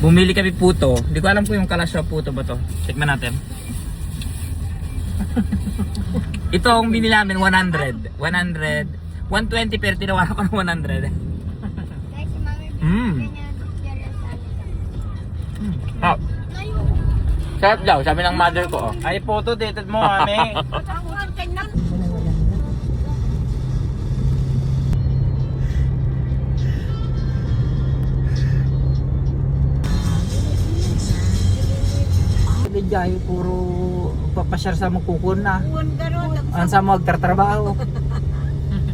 Bumili kami puto. Hindi ko alam kung yung kalasyo puto ba to. Tikman natin. Ito ang binili namin 100. 120 pero tinawaran ko ng 100. Ah. Sarap daw, sabi ng mother ko. Oh. Ay, photo dated mo kami. Diyan puro papasyar sa magkukun na. Ang sa magtatrabaho.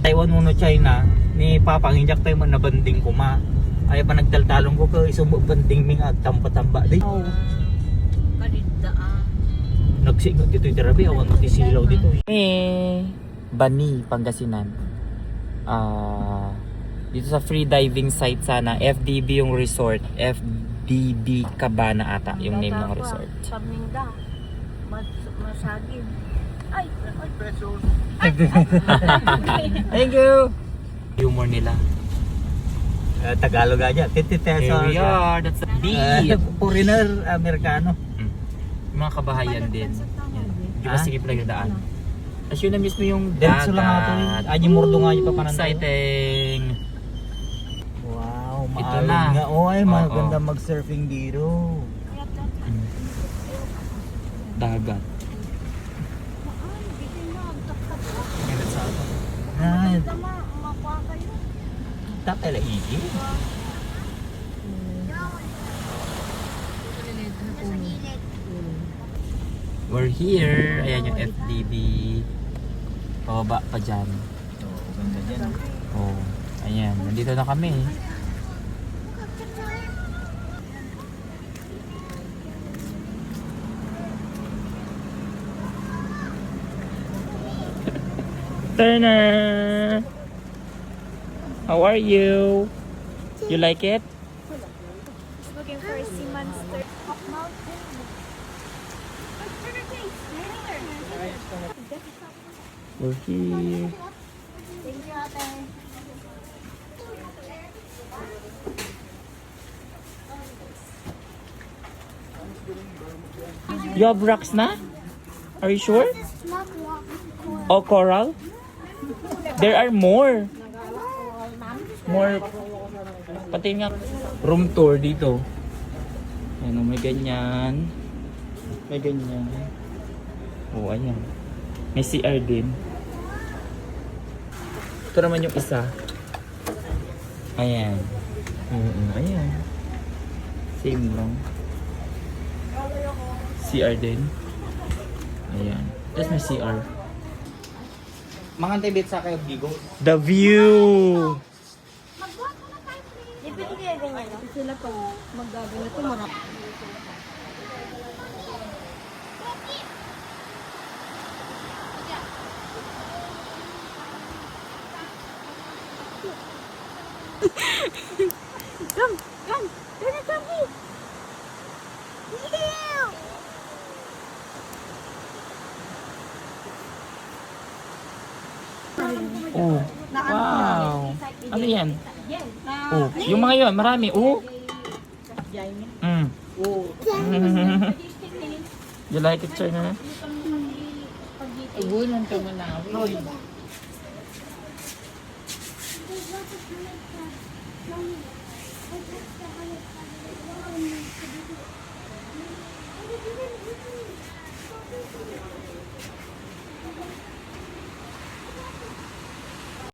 Taiwan muna China ni Papa injak tayo man nabanding ko ma. Ay pa nagtaltalong ko ka isumbo banding ming agtamba-tamba di. Oh. Nagsigot dito yung terapi awan matisilaw dito. Bani, Pangasinan. Dito sa free diving site sana, FDB yung resort. FDB Cabana ata yung name ng resort. Saminda. Masagin. Ay, pesos. Thank you. Humor nila. Tagalog aja, 50 pesos. Here we are, that's a beach. Foreigner, Amerikano. Mga kabahayan din. Di ba sige pala yung daan? Tapos yun na mismo yung Diretso lang ako dagat. Aji murdo nga yung papananda. Exciting! Wow, Ito maalim na. nga. Oh, ay, Oo. maganda mag-surfing dito. Dagat. Ay, tapos iki. We're here. Ayan yung FDB. Pababa pa dyan. Oh, ganda dyan. Oh, ayan. Nandito na kami. Turner! How are you? You like it? Looking for a sea monster. We're here. Thank you, ate. You have rocks na? Are you sure? Oh, coral? There are more. More. Pati nga. Room tour dito. Ayan o, may ganyan. May ganyan. Oh, ayan. May CR din. Ito naman yung isa. Ayan. Ayan. Same lang. CR din. Ayan. Tapos may CR. Mga tibit sa kayo, Gigo. The view! Di pwede kaya ganyan, no? Sila pag mag-gagawin ito, marap. Come! Come! Turn it on me! Ew! Oh. Wow. Ano yan? Oh. Yung mga yun, marami. Oh. You like it, China? Ugunan ka mo na.